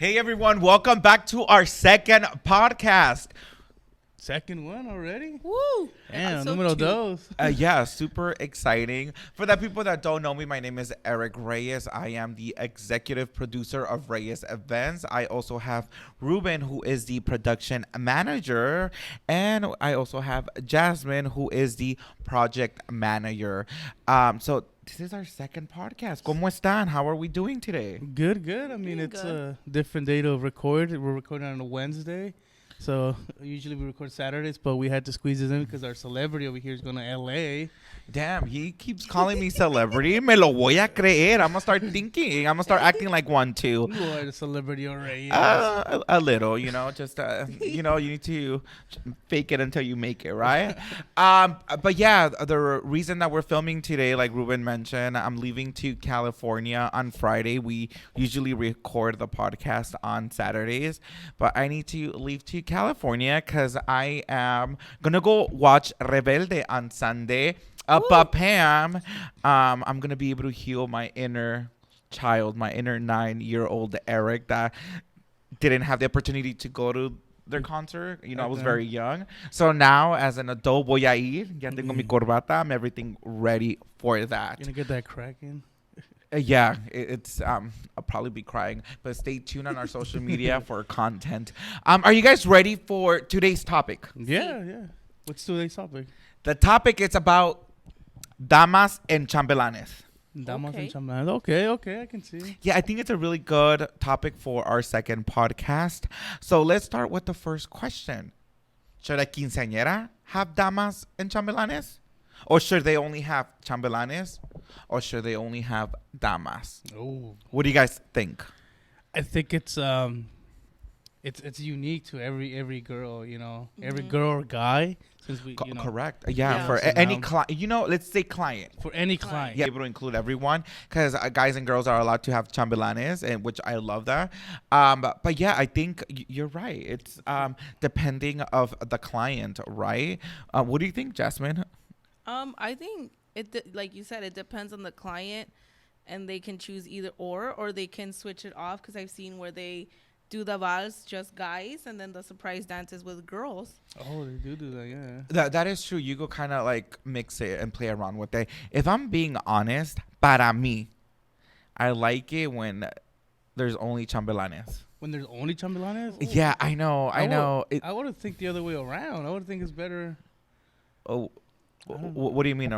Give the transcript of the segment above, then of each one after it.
Hey everyone, welcome back to our second podcast. Second one already? Woo! Damn, numero dos. Yeah, super exciting. For the people that don't know me, my name is Eric Reyes. I am the executive producer of REYES Events. I also have Ruben, who is the production manager. And I also have Jasmine, who is the project manager. So this is our second podcast. ¿Cómo están? How are we doing today? Good, good. I mean, Doing it's good. a different day to record. We're recording on a Wednesday. So usually we record Saturdays, but we had to squeeze this in because our celebrity over here is going to L.A. Damn, he keeps calling me celebrity. Me lo voy a creer. I'm going to start thinking. I'm going to start acting like one too. You are the celebrity already. A little, just, you need to fake it until you make it, right? But yeah, the reason that we're filming today, like Ruben mentioned, I'm leaving to California on Friday. We usually record the podcast on Saturdays, but I need to leave to California because I am going to go watch Rebelde on Sunday. But Pam, I'm going to be able to heal my inner child, my inner 9-year-old Eric that didn't have the opportunity to go to their concert. I was very young. So now as an adult, voy a ir. Ya tengo mi corbata. I'm everything ready for that. You're going to get that cracking? Yeah, it's I'll probably be crying, but stay tuned on our social media for content. Are you guys ready for today's topic? Yeah, yeah. What's today's topic? The topic is about Damas and Chambelanes. Damas Okay. and Chambelanes. Okay, I can see. Yeah, I think it's a really good topic for our second podcast. So let's start with the first question. Should a quinceañera have Damas and Chambelanes? Or should they only have Chambelanes? Or should they only have Damas? Oh, What do you guys think? I think it's unique to every girl, every girl or guy. Since we, Correct. Yeah, Yeah. for So any now- client, let's say client. for any client. Yeah, able to include everyone because guys and girls are allowed to have chambelanes, and which I love that. But yeah, I think you're right. It's depending of the client, right? What do you think, Jasmine? I think like you said, it depends on the client, and they can choose either or they can switch it off. Because I've seen where they do the vals just guys, and then the surprise dances with girls. Oh, they do that, yeah. That is true. You go kind of like mix it and play around with it. If I'm being honest, para mí, I like it when there's only chambelanes. When there's only chambelanes? Yeah, I know. I would think the other way around. I would think it's better. Oh, I don't know. what do you mean?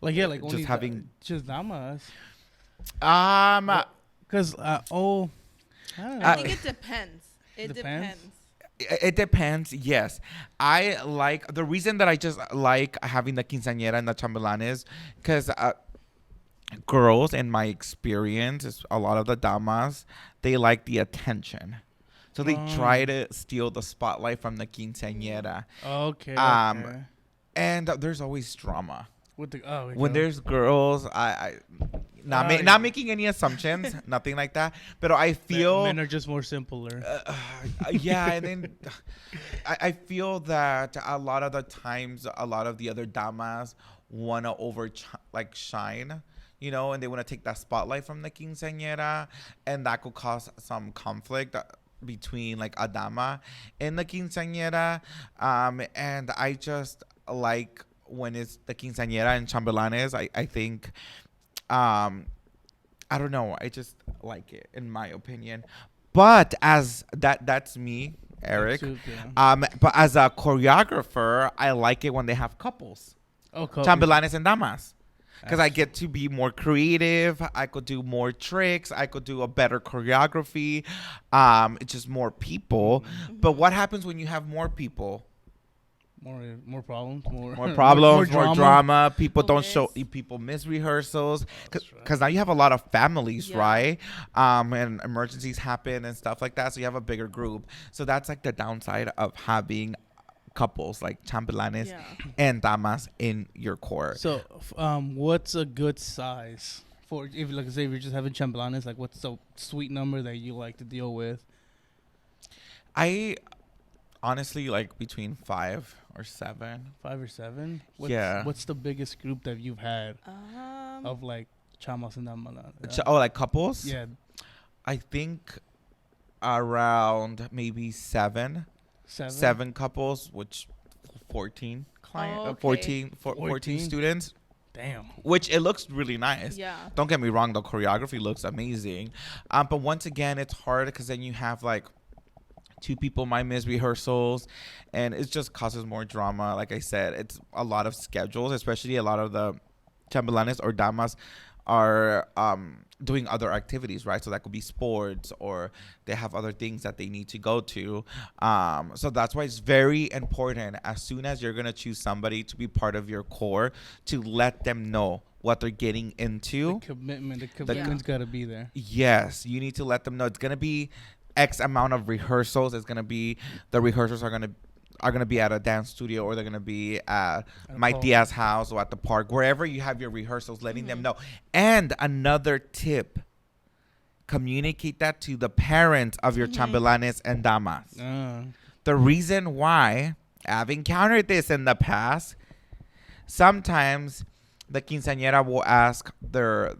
Like just only having just damas. Because I don't know. I think it depends. It Depends? depends. It depends, yes. I like the reason that I just like having the quinceañera and the chambelanes because girls, in my experience, a lot of the damas, they like the attention. So they try to steal the spotlight from the quinceañera. Okay. Um, And there's always drama. When There's girls, I not making any assumptions, nothing like that. But I feel men are just more simpler. yeah, and then I feel that a lot of the times, a lot of the other damas want to shine, and they want to take that spotlight from the quinceañera, and that could cause some conflict between like a dama and the quinceañera. And I just like when it's the quinceañera and chambelanes. I think I don't know. I just like it, in my opinion. But as that's me, Eric. Yeah. But as a choreographer, I like it when they have couples, chambelanes and damas, because I get to be more creative. I could do more tricks. I could do a better choreography. It's just more people. Mm-hmm. But what happens when you have more people? More problems, more More drama. People don't Miss. show. People miss rehearsals That's right. because now you have a lot of families, Yeah. right? And emergencies happen and stuff like that. So you have a bigger group. So that's like the downside of having couples like chambelanes Yeah. and damas in your court. So, what's a good size for if, like, say, if you're just having chambelanes? Like, what's the sweet number that you like to deal with? I honestly like between 5 or 7. 5 or 7? Yeah. What's the biggest group that you've had Um, of like chamas and damas? Oh, like couples? Yeah. I think around maybe seven couples, which 14 client, Oh, okay. 14 students. Damn. Which it looks really nice. Yeah. Don't get me wrong, the choreography looks amazing. But once again, it's hard because then you have like two people might miss rehearsals, and it just causes more drama. Like I said, it's a lot of schedules, especially a lot of the chambelanes or damas are doing other activities, right? So that could be sports, or they have other things that they need to go to. So that's why it's very important, as soon as you're going to choose somebody to be part of your core, to let them know what they're getting into. The commitment's got to be there. Yes, you need to let them know it's going to be X amount of rehearsals. It's going to be, the rehearsals are going to be at a dance studio, or they're going to be at my tia's house or at the park, wherever you have your rehearsals, letting them know. And another tip, communicate that to the parents of your chambelanes and damas. The reason why, I've encountered this in the past, sometimes the quinceañera will ask their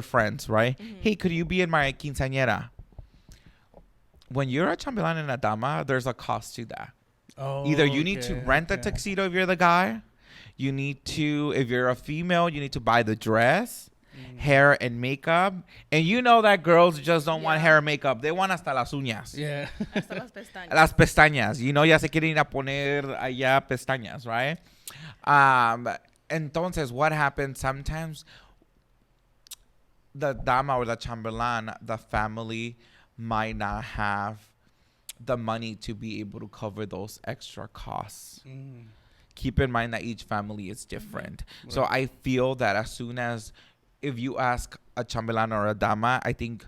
friends, right? Hey, could you be in my quinceañera? When you're a chambelán and a dama, there's a cost to that. Either you need to rent a tuxedo if you're the guy. You need to, if you're a female, you need to buy the dress, hair and makeup. And you know that girls just don't want hair and makeup. They want hasta las uñas. Yeah. Hasta las pestañas. Las pestañas. You know, ya se quieren ir a poner allá pestañas, right? Entonces, what happens sometimes, the dama or the chambelán, the family might not have the money to be able to cover those extra costs. Keep in mind that each family is different. So I feel that as soon as, if you ask a chambelán or a dama, I think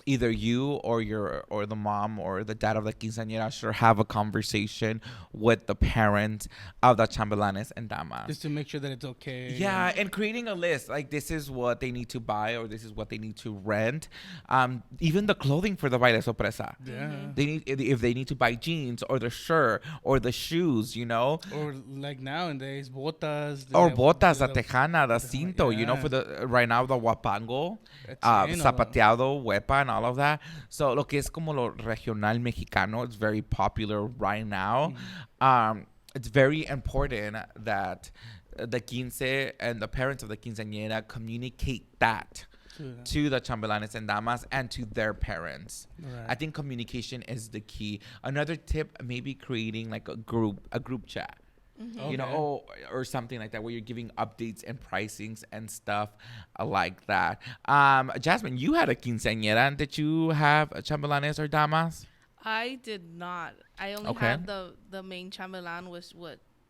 either you or the mom or the dad of the quinceañera should have a conversation with the parents of the chambelanes and damas, just to make sure that it's okay. Yeah, and creating a list, like this is what they need to buy, or this is what they need to rent. Even the clothing for the baile sorpresa. Yeah. They need, if they need to buy jeans or the shirt or the shoes, you know. Or like nowadays, botas. Or botas, the tejana, the cinto, you know, for the right now the huapango, zapateado, huepa, and all of that. So lo que es como lo regional mexicano, it's very popular right now. It's very important that the quince and the parents of the quinceañera communicate that to the chambelanes and damas and to their parents. Right. I think communication is the key. Another tip, maybe creating like a group chat. You know, or something like that, where you're giving updates and pricings and stuff like that. Jasmine, you had a quinceañera. Did you have chambelanes or damas? I did not. I only had the main chambelán, was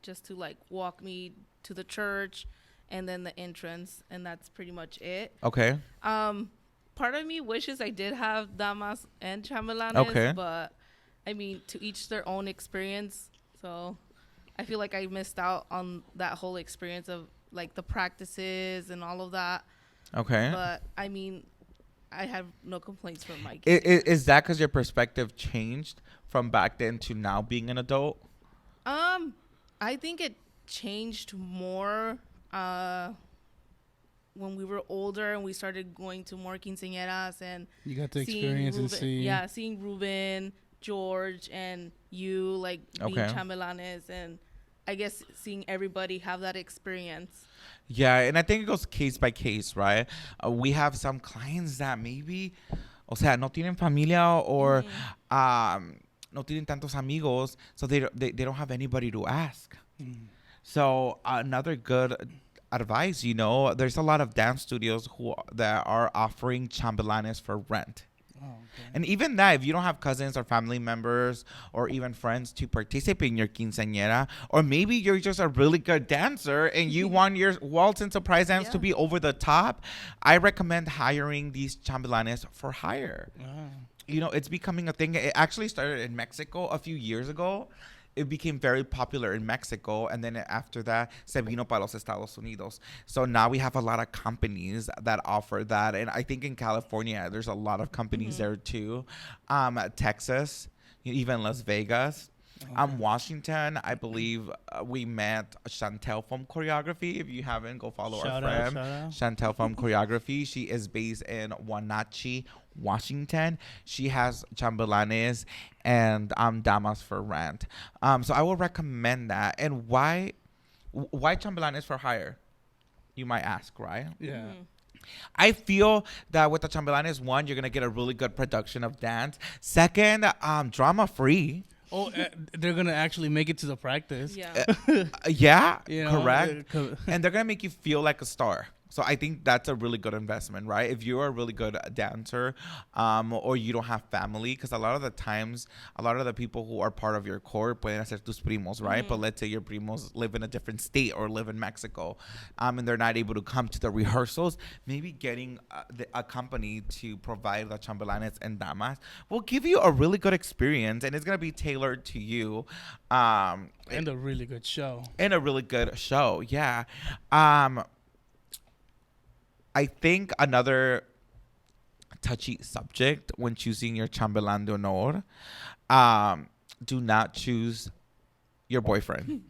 just to like walk me to the church and then the entrance, and that's pretty much it. Okay. Part of me wishes I did have damas and chambelanes, but I mean, to each their own experience. So I feel like I missed out on that whole experience of like the practices and all of that. Okay. But I mean, I have no complaints from my kids. Is that because your perspective changed from back then to now being an adult? I think it changed more when we were older and we started going to more quinceañeras, and you got to experience Ruben, and see. Yeah, seeing Ruben, George, and you like being chambelanes, and I guess seeing everybody have that experience. Yeah, and I think it goes case by case, right? We have some clients that maybe, o sea, no tienen familia, or no tienen tantos amigos, so they don't have anybody to ask. So another good advice, you know, there's a lot of dance studios that are offering chambelanes for rent. And even that, if you don't have cousins or family members or even friends to participate in your quinceañera, or maybe you're just a really good dancer and you want your waltz and surprise dance to be over the top, I recommend hiring these chambelanes for hire. You know, it's becoming a thing. It actually started in Mexico a few years ago. It became very popular in Mexico, and then after that, se vino para los Estados Unidos. So now we have a lot of companies that offer that, and I think in California, there's a lot of companies there too. Texas, even Las Vegas. Washington, I believe we met Chantel from Choreography. If you haven't, go follow our friend. Chantel from Choreography. She is based in Wenatchee, Washington. She has Chambelanes and Damas for rent. So I will recommend that. And why Chambelanes for hire? You might ask, right? Yeah. I feel that with the Chambelanes, one, you're gonna get a really good production of dance. Second, drama free. Oh, they're gonna actually make it to the practice. Yeah. Yeah, You know, correct. And they're gonna make you feel like a star. So I think that's a really good investment, right? If you're a really good dancer, or you don't have family, because a lot of the times, a lot of the people who are part of your corps pueden ser tus primos, right? But let's say your primos live in a different state or live in Mexico, and they're not able to come to the rehearsals. Maybe getting a company to provide the chambelanes and damas will give you a really good experience, and it's gonna be tailored to you. And a really good show. And a really good show, yeah. I think another touchy subject when choosing your chambelán de honor, do not choose your boyfriend.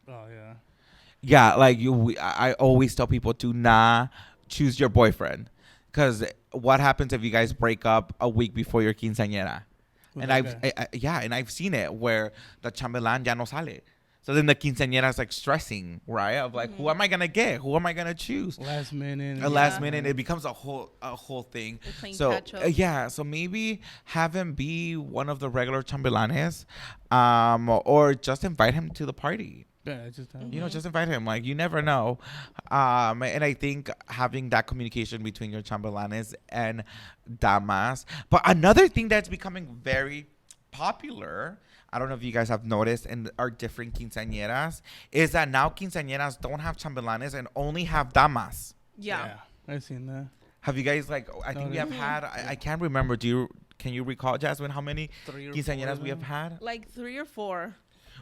Oh yeah. Yeah, like I always tell people, do not choose your boyfriend, because what happens if you guys break up a week before your quinceañera? And I've seen it where the chambelán ya no sale. So then the quinceañera is like stressing, right? Of like, who am I gonna get? Who am I gonna choose? Last minute. Last minute, it becomes a whole thing. They're playing So catch up. so maybe have him be one of the regular chambelanes, or just invite him to the party. Yeah, just Just invite him. Like, you never know. And I think having that communication between your chambelanes and damas. But another thing that's becoming very popular, I don't know if you guys have noticed in our different quinceañeras, is that now quinceañeras don't have chambelanes and only have damas. Yeah. I've seen that. Have you guys, like, I think we have had, I can't remember. Can you recall, Jasmine, how many 3 or quinceañeras 4 we have had? Like 3 or 4.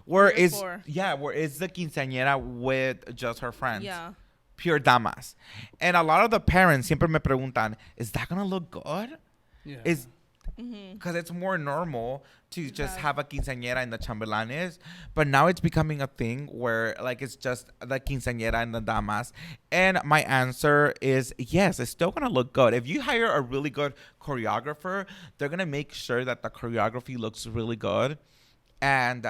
Where 3 or is 4. where is the quinceañera with just her friends? Yeah. Pure damas. And a lot of the parents siempre me preguntan, is that gonna look good? Yeah. Is because it's more normal to just have a quinceañera and the chambelanes, but now it's becoming a thing where, like, it's just the quinceañera and the damas. And my answer is yes, it's still gonna look good. If you hire a really good choreographer, they're gonna make sure that the choreography looks really good, and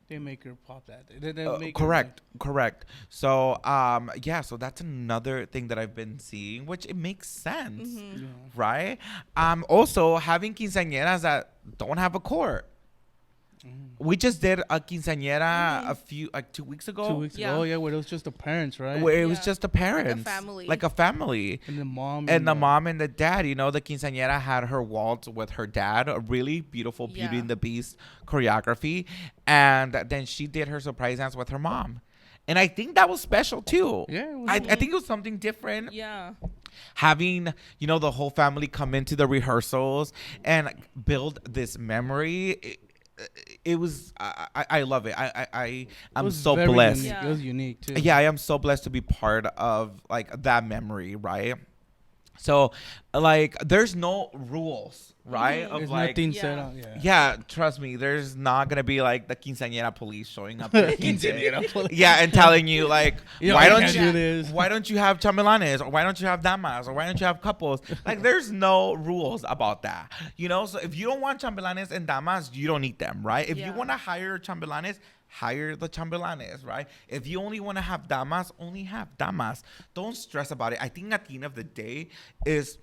they make her pop that. They make correct. So so that's another thing that I've been seeing, which it makes sense, Yeah. right? Also having quinceañeras that don't have a court. We just did a quinceañera a few, like 2 weeks ago. 2 weeks ago. Yeah. Oh yeah, where it was just the parents, right? Where it was Yeah. just the parents, Like a family. And the mom. And the mom and the dad. The quinceañera had her waltz with her dad, a really beautiful Beauty Yeah. and the Beast choreography, and then she did her surprise dance with her mom, and I think that was special too. Yeah, it was I think it was something different. Yeah. Having the whole family come into the rehearsals and build this memory. It was I love it. I'm so blessed. Unique. It was unique too. Yeah, I am so blessed to be part of like that memory, right? So like there's no rules, right? Of There's like nothing set up. Yeah. yeah, trust me, there's not gonna be like the quinceañera police showing up at the Quinceañera police. yeah, and telling you like why you don't can't you do this? why don't you have chambelanes, or why don't you have damas, or why don't you have couples? Like there's no rules about that. So if you don't want chambelanes and damas, you don't need them, right? If you Yeah. want to hire chambelanes, hire the chambelanes, right? If you only want to have damas, only have damas. Don't stress about it. I think at the end of the day is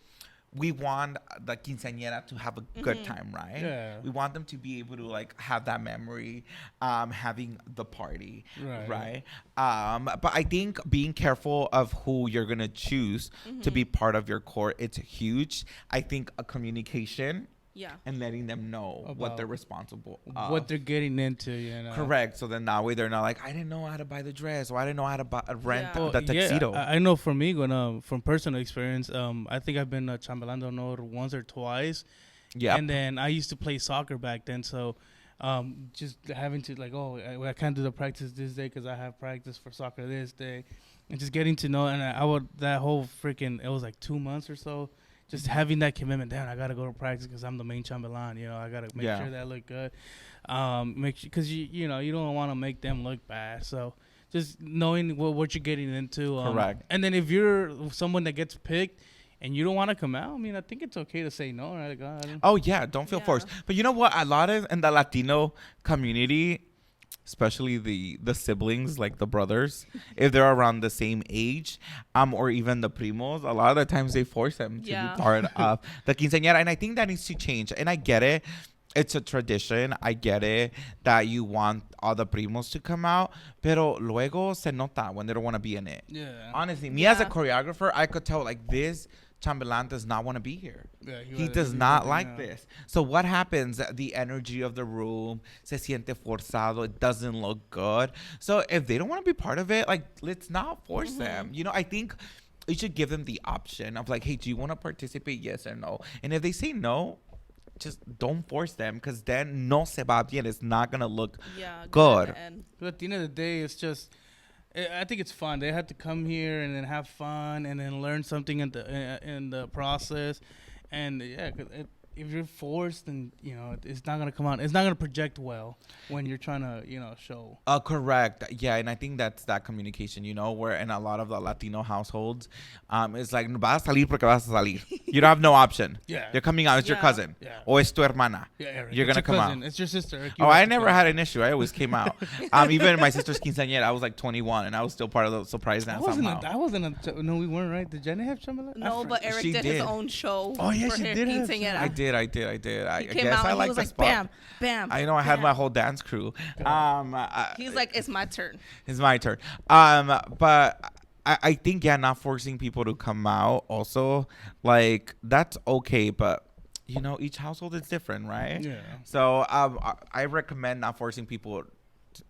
we want the quinceañera to have a good time, right? Yeah. We want them to be able to like have that memory, having the party, right? But I think being careful of who you're gonna choose to be part of your court, it's huge. I think a communication. Yeah. And letting them know what About they're responsible what they're getting into, Correct. So then that way they're not like, I didn't know how to buy the dress, or I didn't know how to rent Yeah. the tuxedo. Yeah, I know for me, from personal experience, I think I've been a chambelán de honor once or twice. Yeah. And then I used to play soccer back then, so just having to like, I can't do the practice this day because I have practice for soccer this day, and just getting to know, and I would that whole freaking, it was like 2 months or so. Just having that commitment, damn, I gotta go to practice because I'm the main chambelán. I gotta make sure that I look good. Make sure, because you don't want to make them look bad. So just knowing what you're getting into. Correct. And then if you're someone that gets picked and you don't want to come out, I mean, I think it's okay to say no, right? Like, I don't- Oh yeah, don't feel forced. But you know what? A lot of in the Latino community, especially the siblings, like the brothers, if they're around the same age, or even the primos, a lot of the times they force them to Yeah. be part of the quinceañera, and I think that needs to change. And I get it. It's a tradition. I get it that you want all the primos to come out, pero luego se nota when they don't want to be in it. Yeah. Honestly, me as a Yeah. choreographer, I could tell like this Chambelan does not want to be here. Yeah, He does not like this. So what happens? The energy of the room se siente forzado. It doesn't look good. So if they don't want to be part of it, like let's not force them. You know, I think you should give them the option of like, hey, do you want to participate? Yes or no. And if they say no, just don't force them, because then no se va bien. It's not gonna look good. But at the end of the day, it's just, I think it's fun. They have to come here and then have fun and then learn something in the process. And yeah, 'cause if you're forced, then you know it's not gonna come out. It's not gonna project well when you're trying to show. Correct. Yeah, and I think that's that communication. You know, where in a lot of the Latino households, it's like vas a salir porque vas a salir. You don't have no option. Yeah. You're coming out. It's your Yeah. cousin. Yeah. Or it's tu hermana. Yeah, Eric, You're it's gonna your come cousin. out. It's your sister. Eric, you Oh, have I to never come. had an issue. I always came out. Even in my sister's quinceañera, I was like 21, and I was still part of the surprise dance somehow. No, we weren't, right? Did Jenny have Chambelanes? No, but Eric She did his did. own show. Oh, yeah, for she her did have quinceañera. I did. I He came guess out I and like he was the like, spot. bam, bam. I know I had bam. my whole dance crew. He's like, it's my turn. It's my turn. But I think not forcing people to come out also, like that's okay, but you know each household is different, right? Yeah. So I recommend not forcing people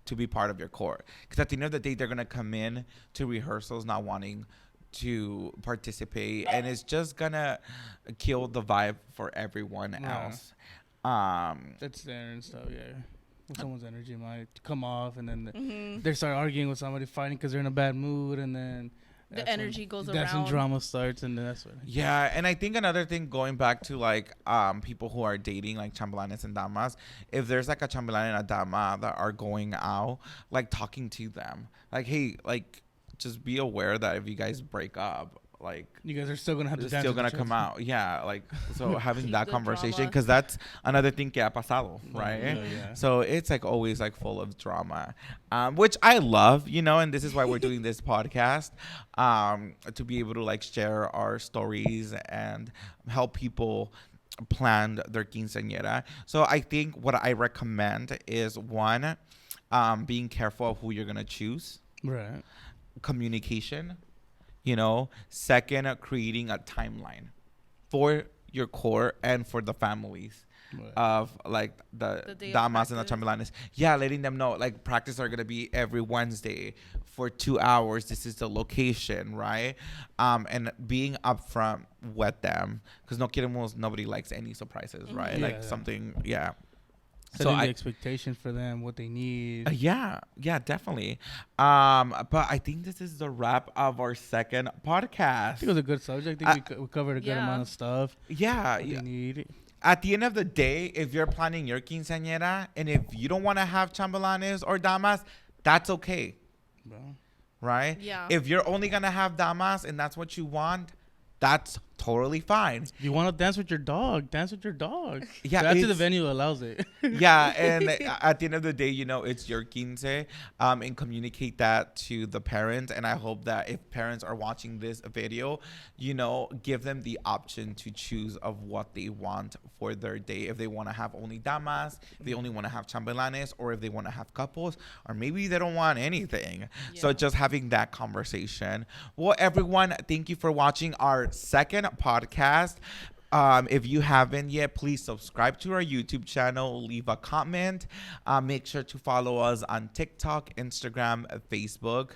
to be part of your core, because at the end of the day they're gonna come in to rehearsals not wanting to participate, and it's just gonna kill the vibe for everyone Yeah. else. That's there and stuff, yeah. When someone's energy might come off, and then Mm-hmm. they start arguing with somebody, fighting because they're in a bad mood, and then The that's when- energy goes That's when around. drama starts, and then that's when. Yeah, and I think another thing, going back to like people who are dating, like Chambelanes and Damas, if there's like a Chambelane and a Dama that are going out, like talking to them, like, hey, like just be aware that if you guys break up, like You guys are still gonna have to it's dance still with gonna each come other. out. Yeah, like so having Keep that the conversation, drama. because that's another thing que ha pasado, right? Yeah. So it's like always like full of drama, which I love, you know, and this is why we're doing this podcast, to be able to like share our stories and help people plan their quinceañera. So I think what I recommend is one, being careful of who you're gonna choose, Right. communication, you know. Second, creating a timeline for your core and for the families Right. of like The the day of Damas and the practice. Chambelanes. Yeah, letting them know like practice are gonna be every Wednesday for 2 hours. This is the location, right? And being upfront with them, because nobody likes any surprises, right? Yeah, Like yeah. something, yeah. Setting the expectation for them, what they need. Yeah, definitely. But I think this is the wrap of our second I podcast. think it was a good subject. I think we covered a good Yeah. amount of stuff. Yeah, What they need. at the end of the day, if you're planning your quinceañera and if you don't want to have chambelanes or damas, that's okay, Bro. right? Yeah. If you're only gonna have damas and that's what you want, that's totally fine. If you want to dance with your dog, dance with your dog. Yeah, That's if the it's- venue allows it. Yeah, and at the end of the day, you know, it's your quince, and communicate that to the parents. And I hope that if parents are watching this video, you know, give them the option to choose of what they want for their day. If they want to have only damas, if they only want to have chambelanes, or if they want to have couples, or maybe they don't want anything. So Yeah. just having that conversation. Well, everyone, thank you for watching our second podcast. If you haven't yet, please subscribe to our YouTube channel, leave a comment. Make sure to follow us on TikTok, Instagram, Facebook.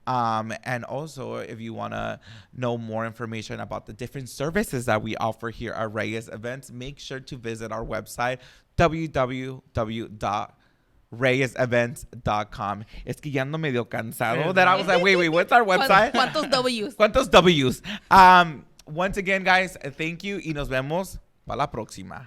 And also, if you want to know more information about the different services that we offer here at Reyes Events, make sure to visit our website, www.reyesevents.com. Es que ya ando medio cansado. That I was like, wait, what's our website? ¿Cuántos W's? ¿Cuántos W's? Once again, guys, thank you y nos vemos para la próxima.